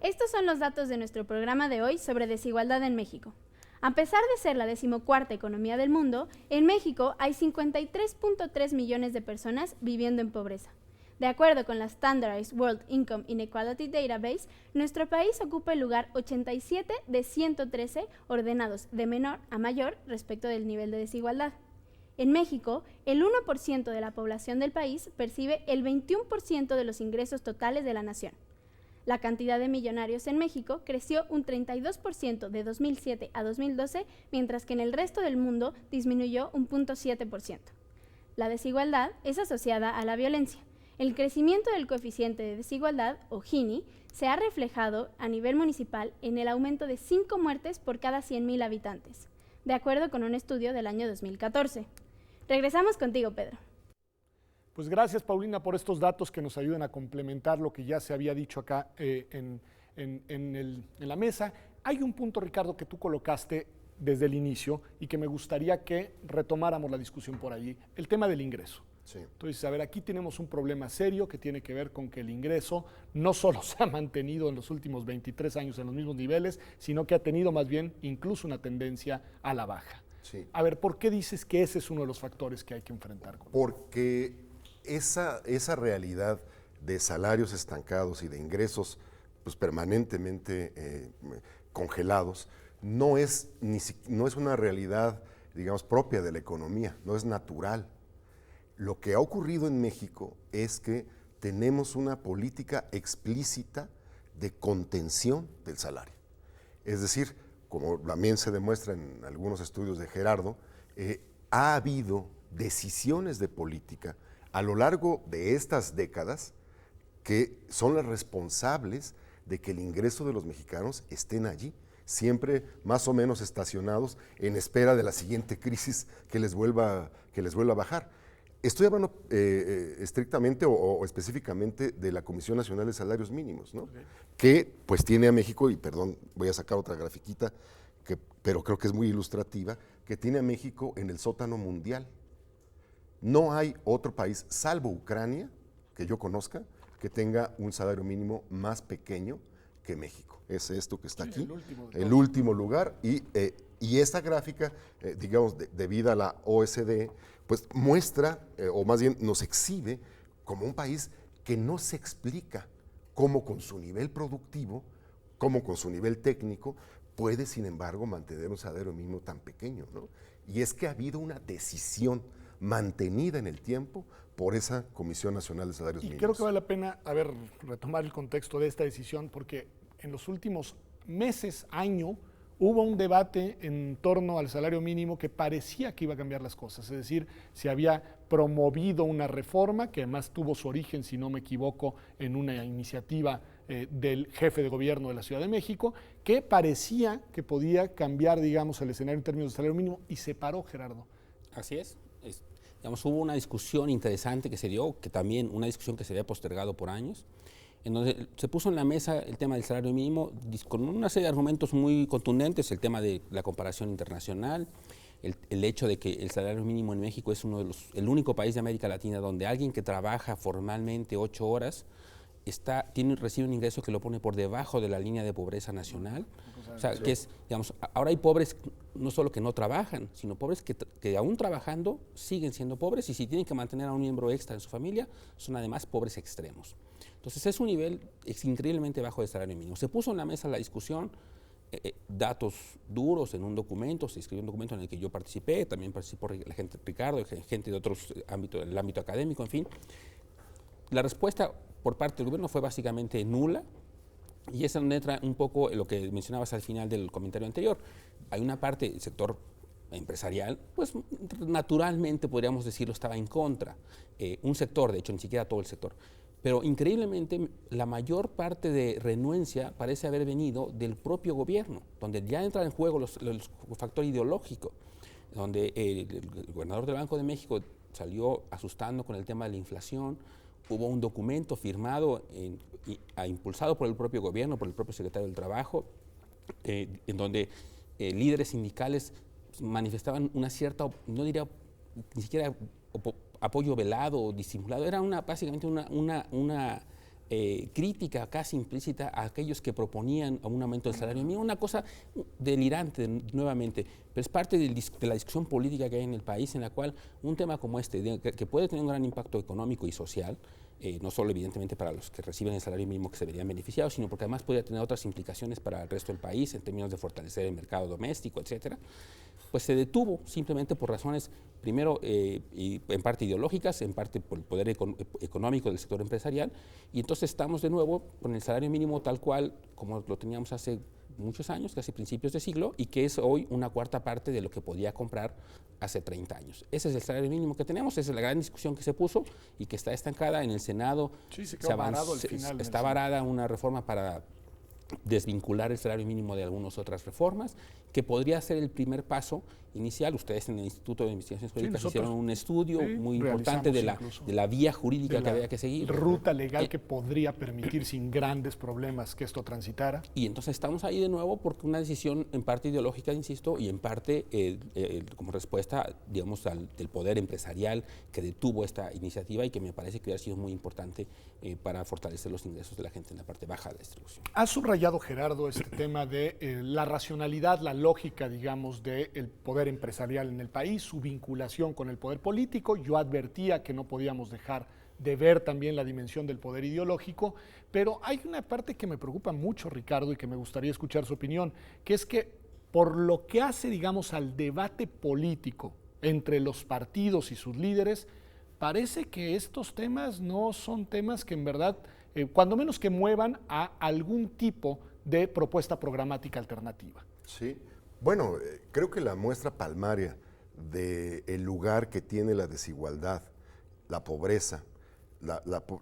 Estos son los datos de nuestro programa de hoy sobre desigualdad en México. A pesar de ser la 14ª economía del mundo, en México hay 53.3 millones de personas viviendo en pobreza. De acuerdo con la Standardized World Income Inequality Database, nuestro país ocupa el lugar 87 de 113 ordenados de menor a mayor respecto del nivel de desigualdad. En México, el 1% de la población del país percibe el 21% de los ingresos totales de la nación. La cantidad de millonarios en México creció un 32% de 2007 a 2012, mientras que en el resto del mundo disminuyó un 0.7%. La desigualdad es asociada a la violencia. El crecimiento del coeficiente de desigualdad, o Gini, se ha reflejado a nivel municipal en el aumento de 5 muertes por cada 100,000 habitantes, de acuerdo con un estudio del año 2014. Regresamos contigo, Pedro. Pues gracias, Paulina, por estos datos que nos ayudan a complementar lo que ya se había dicho acá en la mesa. Hay un punto, Ricardo, que tú colocaste desde el inicio y que me gustaría que retomáramos la discusión por allí, el tema del ingreso. Sí. Entonces, a ver, aquí tenemos un problema serio que tiene que ver con que el ingreso no solo se ha mantenido en los últimos 23 años en los mismos niveles, sino que ha tenido más bien incluso una tendencia a la baja. Sí. A ver, ¿por qué dices que ese es uno de los factores que hay que enfrentar? Porque esa realidad de salarios estancados y de ingresos pues, permanentemente congelados no es una realidad, digamos, propia de la economía, no es natural. Lo que ha ocurrido en México es que tenemos una política explícita de contención del salario. Es decir, como también se demuestra en algunos estudios de Gerardo, ha habido decisiones de política a lo largo de estas décadas que son las responsables de que el ingreso de los mexicanos estén allí, siempre más o menos estacionados en espera de la siguiente crisis que les vuelva a bajar. Estoy hablando estrictamente o específicamente de la Comisión Nacional de Salarios Mínimos, ¿no? Okay. Que pues tiene a México, y perdón, voy a sacar otra grafiquita, pero creo que es muy ilustrativa, que tiene a México en el sótano mundial. No hay otro país, salvo Ucrania, que yo conozca, que tenga un salario mínimo más pequeño que México. Es esto que está aquí, el último lugar, y esta gráfica, digamos, debida a la OSD, pues muestra, o más bien nos exhibe como un país que no se explica cómo con su nivel productivo, cómo con su nivel técnico, puede sin embargo mantener un salario mínimo tan pequeño, ¿no? Y es que ha habido una decisión mantenida en el tiempo por esa Comisión Nacional de Salarios Mínimos. Y creo que vale la pena, retomar el contexto de esta decisión, porque en los últimos meses, año, hubo un debate en torno al salario mínimo que parecía que iba a cambiar las cosas, es decir, se había promovido una reforma que además tuvo su origen, si no me equivoco, en una iniciativa del jefe de gobierno de la Ciudad de México, que parecía que podía cambiar, digamos, el escenario en términos de salario mínimo, y se paró, Gerardo. Así es. Digamos, hubo una discusión interesante que se dio, que también una discusión que se había postergado por años, en donde se puso en la mesa el tema del salario mínimo con una serie de argumentos muy contundentes, el tema de la comparación internacional, el hecho de que el salario mínimo en México es el único país de América Latina donde alguien que trabaja formalmente 8 horas recibe un ingreso que lo pone por debajo de la línea de pobreza nacional. O sea, que es, digamos, ahora hay pobres no solo que no trabajan, sino pobres que aún trabajando siguen siendo pobres, y si tienen que mantener a un miembro extra en su familia, son además pobres extremos. Entonces es un nivel increíblemente bajo de salario mínimo. Se puso en la mesa la discusión, datos duros en un documento, se escribió un documento en el que yo participé, también participó la gente de Ricardo, gente de otros ámbitos, del ámbito académico, en fin. La respuesta por parte del gobierno fue básicamente nula, y es donde entra un poco lo que mencionabas al final del comentario anterior. Hay una parte del sector empresarial, pues naturalmente podríamos decirlo, estaba en contra. Un sector, de hecho, ni siquiera todo el sector. Pero increíblemente la mayor parte de renuencia parece haber venido del propio gobierno, donde ya entra en juego el factor ideológico, donde el gobernador del Banco de México salió asustando con el tema de la inflación. Hubo un documento firmado impulsado por el propio gobierno, por el propio secretario del Trabajo, en donde líderes sindicales manifestaban una cierta, no diría ni siquiera apoyo velado o disimulado, era básicamente una crítica casi implícita a aquellos que proponían un aumento del salario mínimo, una cosa delirante nuevamente, pero es parte de la discusión política que hay en el país, en la cual un tema como este, que puede tener un gran impacto económico y social, no solo evidentemente para los que reciben el salario mínimo que se verían beneficiados, sino porque además podría tener otras implicaciones para el resto del país en términos de fortalecer el mercado doméstico, etcétera, pues se detuvo simplemente por razones, primero, y en parte ideológicas, en parte por el poder económico del sector empresarial, y entonces estamos de nuevo con el salario mínimo tal cual como lo teníamos hace muchos años, casi principios de siglo, y que es hoy una cuarta parte de lo que podía comprar hace 30 años. Ese es el salario mínimo que tenemos, esa es la gran discusión que se puso y que está estancada en el Senado. Sí, se quedó varado al final. Está varada una reforma para desvincular el salario mínimo de algunas otras reformas, que podría ser el primer paso inicial. Ustedes en el Instituto de Investigaciones Jurídicas hicieron un estudio muy importante de la vía jurídica que había que seguir. Ruta legal que podría permitir sin grandes problemas que esto transitara. Y entonces estamos ahí de nuevo porque una decisión en parte ideológica, insisto, y en parte como respuesta, digamos, del poder empresarial que detuvo esta iniciativa y que me parece que hubiera sido muy importante para fortalecer los ingresos de la gente en la parte baja de la distribución. Ha subrayado, Gerardo, este tema de la racionalidad, la lógica, digamos, del poder empresarial en el país, su vinculación con el poder político. Yo advertía que no podíamos dejar de ver también la dimensión del poder ideológico, pero hay una parte que me preocupa mucho, Ricardo, y que me gustaría escuchar su opinión, que es que por lo que hace, digamos, al debate político entre los partidos y sus líderes, parece que estos temas no son temas que en verdad, cuando menos que muevan a algún tipo de propuesta programática alternativa. Sí, bueno, creo que la muestra palmaria del lugar que tiene la desigualdad, la pobreza,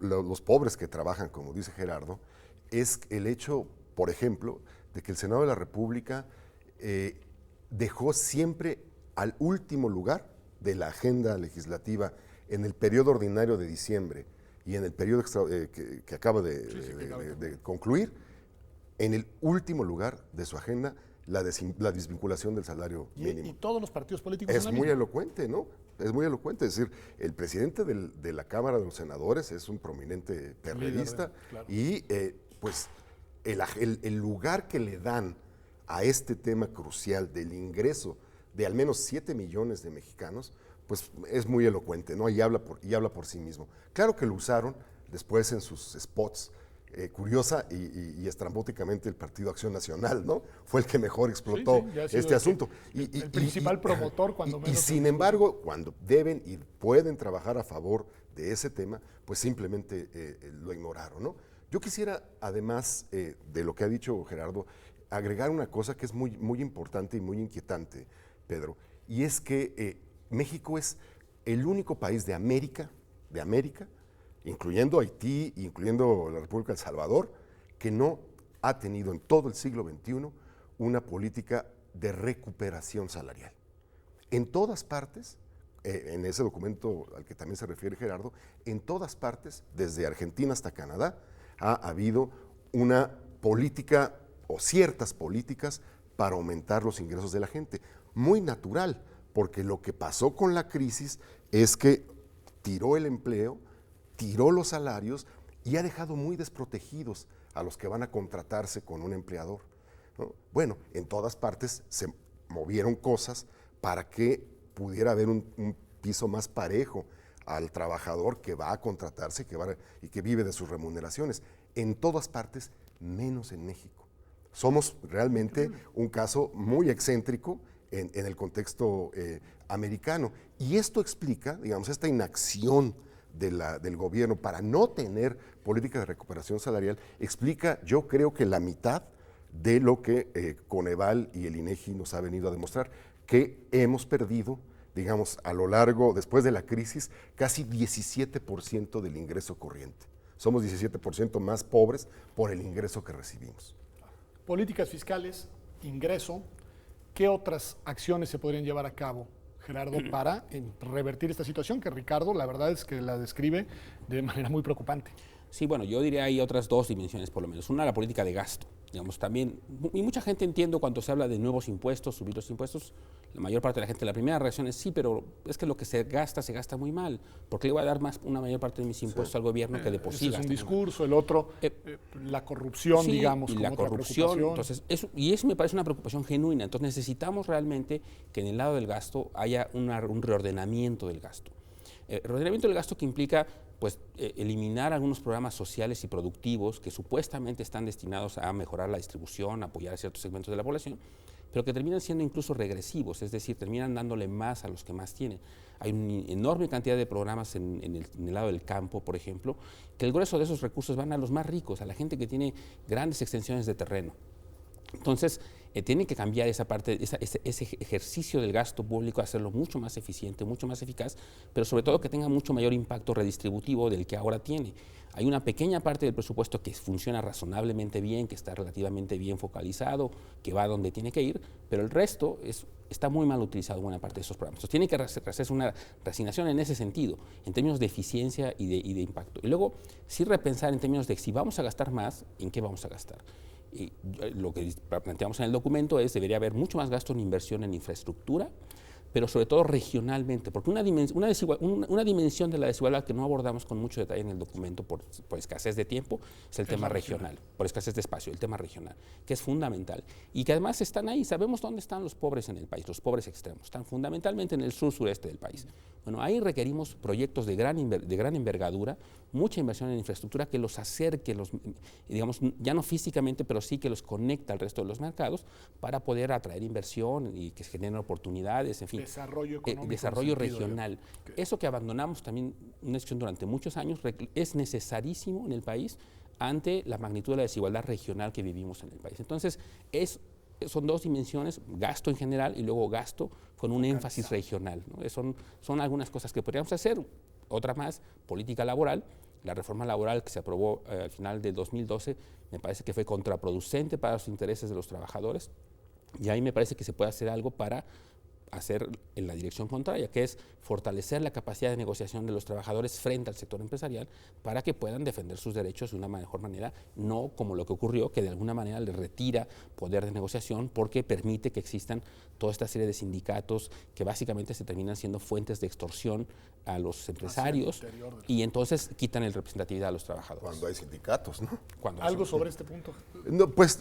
los pobres que trabajan, como dice Gerardo, es el hecho, por ejemplo, de que el Senado de la República dejó siempre al último lugar de la agenda legislativa en el periodo ordinario de diciembre y en el periodo que acaba de concluir, en el último lugar de su agenda, la desvinculación del salario mínimo. Y todos los partidos políticos. Es muy elocuente, ¿no? Es muy elocuente. Es decir, el presidente de la Cámara de los Senadores es un prominente perredista, claro. Y pues el lugar que le dan a este tema crucial del ingreso de al menos 7 millones de mexicanos, pues es muy elocuente, ¿no? Y habla por sí mismo. Claro que lo usaron después en sus spots. Curiosa y estrambóticamente el Partido Acción Nacional, ¿no? Fue el que mejor explotó este asunto. El principal promotor, cuando menos. Y sin embargo, cuando deben y pueden trabajar a favor de ese tema, pues simplemente lo ignoraron, ¿no? Yo quisiera, además de lo que ha dicho Gerardo, agregar una cosa que es muy, muy importante y muy inquietante, Pedro, y es que México es el único país de América, incluyendo Haití, incluyendo la República de El Salvador, que no ha tenido en todo el siglo XXI una política de recuperación salarial. En todas partes, en ese documento al que también se refiere Gerardo, en todas partes, desde Argentina hasta Canadá, ha habido una política o ciertas políticas para aumentar los ingresos de la gente. Muy natural, porque lo que pasó con la crisis es que tiró el empleo, tiró los salarios y ha dejado muy desprotegidos a los que van a contratarse con un empleador, ¿no? Bueno, en todas partes se movieron cosas para que pudiera haber un piso más parejo al trabajador que va a contratarse y que vive de sus remuneraciones. En todas partes, menos en México. Somos realmente un caso muy excéntrico en el contexto americano. Y esto explica, digamos, esta inacción del gobierno para no tener política de recuperación salarial, explica, yo creo que la mitad de lo que Coneval y el INEGI nos ha venido a demostrar, que hemos perdido, digamos, a lo largo, después de la crisis, casi 17% del ingreso corriente. Somos 17% más pobres por el ingreso que recibimos. Políticas fiscales, ingreso, ¿qué otras acciones se podrían llevar a cabo, Gerardo, para revertir esta situación que Ricardo, la verdad es que la describe de manera muy preocupante? Sí, bueno, yo diría hay otras dos dimensiones por lo menos. Una, la política de gasto. Digamos, también, y mucha gente entiende cuando se habla de nuevos impuestos, subir los impuestos, la mayor parte de la gente, la primera reacción es sí, pero es que lo que se gasta muy mal, porque le voy a dar una mayor parte de mis impuestos al gobierno que de por sí Ese es un gasta muy mal. discurso, el otro, la corrupción, Sí, digamos, y como la otra corrupción, preocupación. entonces, eso me parece una preocupación genuina. Entonces necesitamos realmente que en el lado del gasto haya un reordenamiento del gasto. Reordenamiento del gasto que implica pues, eliminar algunos programas sociales y productivos que supuestamente están destinados a mejorar la distribución, apoyar a ciertos segmentos de la población, pero que terminan siendo incluso regresivos, es decir, terminan dándole más a los que más tienen. Hay una enorme cantidad de programas en el lado del campo, por ejemplo, que el grueso de esos recursos van a los más ricos, a la gente que tiene grandes extensiones de terreno. Entonces, tiene que cambiar esa parte, ese ejercicio del gasto público, hacerlo mucho más eficiente, mucho más eficaz, pero sobre todo que tenga mucho mayor impacto redistributivo del que ahora tiene. Hay una pequeña parte del presupuesto que funciona razonablemente bien, que está relativamente bien focalizado, que va donde tiene que ir, pero el resto está muy mal utilizado en buena parte de esos programas. Entonces, tiene que hacerse una reasignación en ese sentido, en términos de eficiencia y de impacto. Y luego, sí repensar en términos de si vamos a gastar más, ¿en qué vamos a gastar? Y lo que planteamos en el documento es debería haber mucho más gasto en inversión en infraestructura, pero sobre todo regionalmente, porque una dimensión de la desigualdad que no abordamos con mucho detalle en el documento por escasez de tiempo es el tema regional, por escasez de espacio, el tema regional, que es fundamental y que además están ahí, sabemos dónde están los pobres en el país, los pobres extremos, están fundamentalmente en el sur-sureste del país. Bueno, ahí requerimos proyectos de gran envergadura, mucha inversión en infraestructura que los acerque, digamos, ya no físicamente, pero sí que los conecta al resto de los mercados para poder atraer inversión y que se generen oportunidades, en fin. Desarrollo económico. Desarrollo regional. Eso que abandonamos también una discusión durante muchos años es necesarísimo en el país ante la magnitud de la desigualdad regional que vivimos en el país. Entonces, son dos dimensiones, gasto en general y luego gasto con un énfasis regional, ¿no? Son algunas cosas que podríamos hacer. Otra más, política laboral. La reforma laboral que se aprobó al final del 2012 me parece que fue contraproducente para los intereses de los trabajadores y ahí me parece que se puede hacer algo para hacer en la dirección contraria, que es fortalecer la capacidad de negociación de los trabajadores frente al sector empresarial para que puedan defender sus derechos de una mejor manera, no como lo que ocurrió, que de alguna manera les retira poder de negociación porque permite que existan toda esta serie de sindicatos que básicamente se terminan siendo fuentes de extorsión a los empresarios y entonces quitan el representatividad a los trabajadores. Cuando hay sindicatos, ¿no? ¿Algo sobre este punto? No, pues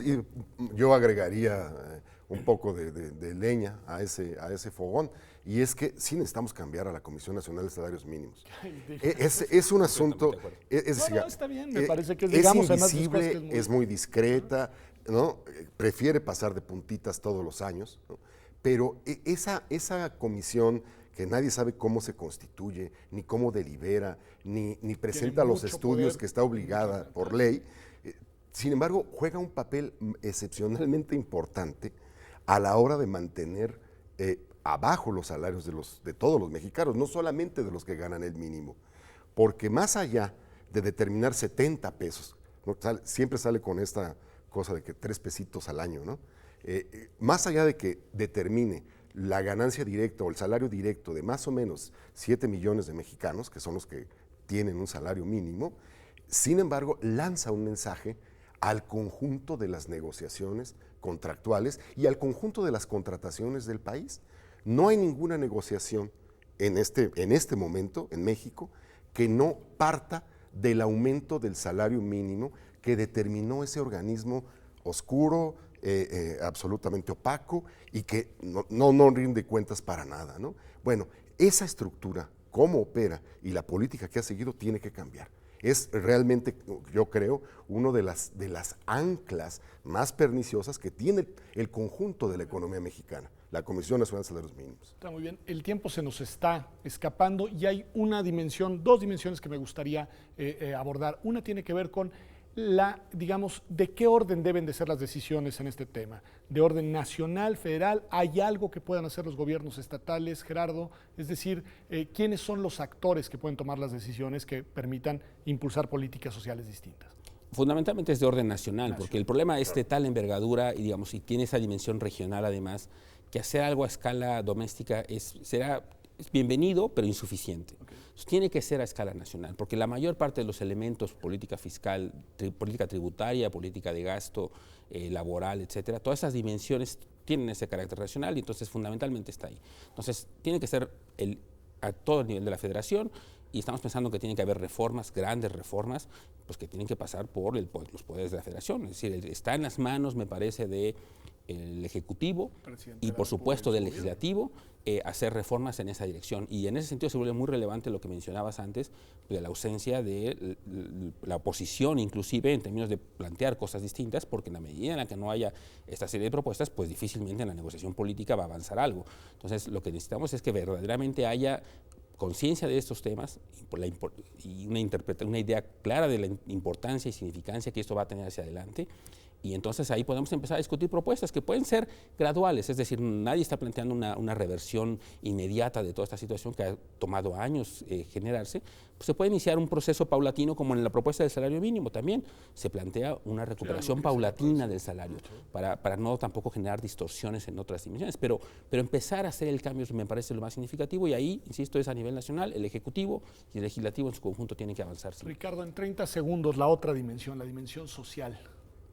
yo agregaría un poco de leña a ese fogón, y es que sí necesitamos cambiar a la Comisión Nacional de Salarios Mínimos. Es un asunto, está bien, me parece que es digamos, invisible, es muy discreta, ¿no? Prefiere pasar de puntitas todos los años, ¿no? Pero esa comisión que nadie sabe cómo se constituye, ni cómo delibera, ni presenta los estudios poder, que está obligada por ley, sin embargo, juega un papel excepcionalmente importante a la hora de mantener abajo los salarios de todos los mexicanos, no solamente de los que ganan el mínimo, porque más allá de determinar 70 pesos, ¿no? Siempre sale con esta cosa de que 3 pesitos al año, ¿no? Más allá de que determine la ganancia directa o el salario directo de más o menos 7 millones de mexicanos, que son los que tienen un salario mínimo, sin embargo, lanza un mensaje al conjunto de las negociaciones contractuales y al conjunto de las contrataciones del país. No hay ninguna negociación en este momento en México que no parta del aumento del salario mínimo que determinó ese organismo oscuro, absolutamente opaco y que no rinde cuentas para nada, ¿no? Bueno, esa estructura, cómo opera y la política que ha seguido tiene que cambiar. Es realmente, yo creo, una de las anclas más perniciosas que tiene el conjunto de la economía mexicana, la Comisión Nacional de Salarios Mínimos. Está muy bien, el tiempo se nos está escapando y hay dos dimensiones que me gustaría abordar. Una tiene que ver con digamos, de qué orden deben de ser las decisiones en este tema. ¿De orden nacional, federal? ¿Hay algo que puedan hacer los gobiernos estatales, Gerardo? Es decir, ¿quiénes son los actores que pueden tomar las decisiones que permitan impulsar políticas sociales distintas? Fundamentalmente es de orden nacional, porque el problema es de tal envergadura y, digamos, y tiene esa dimensión regional además, que hacer algo a escala doméstica será es bienvenido, pero insuficiente. Entonces, tiene que ser a escala nacional, porque la mayor parte de los elementos, política fiscal, política tributaria, política de gasto, laboral, etcétera, todas esas dimensiones tienen ese carácter nacional y entonces fundamentalmente está ahí. Entonces, tiene que ser a todo el nivel de la federación y estamos pensando que tiene que haber reformas, grandes reformas, pues que tienen que pasar por los poderes de la federación. Es decir, está en las manos, me parece, del Ejecutivo y por supuesto del Legislativo hacer reformas en esa dirección. Y en ese sentido se vuelve muy relevante lo que mencionabas antes, de la ausencia de la oposición, inclusive en términos de plantear cosas distintas, porque en la medida en la que no haya esta serie de propuestas, pues difícilmente en la negociación política va a avanzar algo. Entonces, lo que necesitamos es que verdaderamente haya conciencia de estos temas y una idea clara de la importancia y significancia que esto va a tener hacia adelante. Y entonces ahí podemos empezar a discutir propuestas que pueden ser graduales, es decir, nadie está planteando una reversión inmediata de toda esta situación que ha tomado años generarse. Pues se puede iniciar un proceso paulatino como en la propuesta del salario mínimo también. Se plantea una recuperación paulatina del salario para no tampoco generar distorsiones en otras dimensiones, pero empezar a hacer el cambio me parece lo más significativo y ahí, insisto, es a nivel nacional, el Ejecutivo y el Legislativo en su conjunto tienen que avanzar. Sí. Ricardo, en 30 segundos, la otra dimensión, la dimensión social.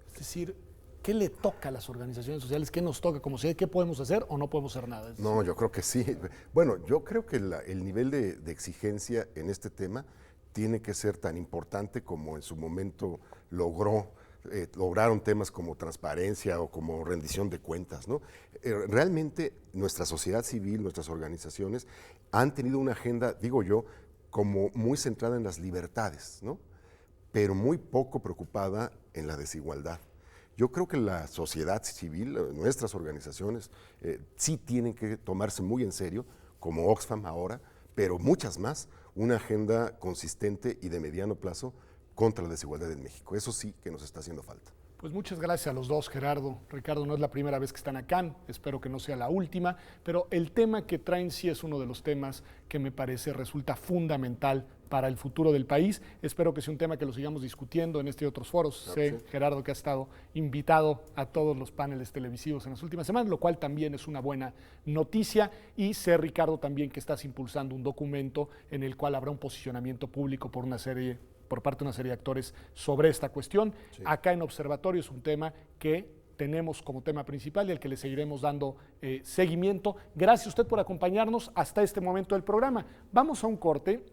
Es decir, ¿qué le toca a las organizaciones sociales? ¿Qué nos toca como sociedad? ¿Qué podemos hacer o no podemos hacer nada? No, yo creo que sí. Bueno, yo creo que el nivel de exigencia en este tema tiene que ser tan importante como en su momento lograron temas como transparencia o como rendición de cuentas, ¿no? Realmente nuestra sociedad civil, nuestras organizaciones han tenido una agenda, digo yo, como muy centrada en las libertades, ¿no? Pero muy poco preocupada en la desigualdad. Yo creo que la sociedad civil, nuestras organizaciones, sí tienen que tomarse muy en serio, como Oxfam ahora, pero muchas más, una agenda consistente y de mediano plazo contra la desigualdad en México. Eso sí que nos está haciendo falta. Pues muchas gracias a los dos, Gerardo. Ricardo, no es la primera vez que están acá, espero que no sea la última, pero el tema que traen sí es uno de los temas que me parece resulta fundamental para el futuro del país. Espero que sea un tema que lo sigamos discutiendo en este y otros foros. Sé, Gerardo, que ha estado invitado a todos los paneles televisivos en las últimas semanas, lo cual también es una buena noticia. Y sé, Ricardo, también que estás impulsando un documento en el cual habrá un posicionamiento público por parte de una serie de actores sobre esta cuestión. Sí. Acá en Observatorio es un tema que tenemos como tema principal y al que le seguiremos dando seguimiento. Gracias a usted por acompañarnos hasta este momento del programa. Vamos a un corte.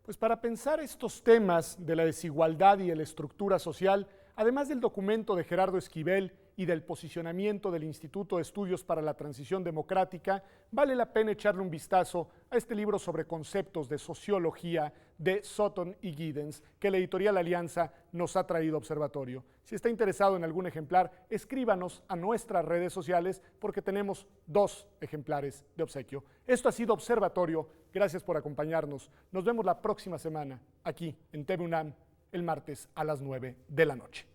Pues para pensar estos temas de la desigualdad y de la estructura social, además del documento de Gerardo Esquivel y del posicionamiento del Instituto de Estudios para la Transición Democrática, vale la pena echarle un vistazo a este libro sobre conceptos de sociología de Sutton y Giddens, que la editorial Alianza nos ha traído a Observatorio. Si está interesado en algún ejemplar, escríbanos a nuestras redes sociales porque tenemos 2 ejemplares de obsequio. Esto ha sido Observatorio. Gracias por acompañarnos. Nos vemos la próxima semana aquí en TV UNAM, el martes a las 9 de la noche.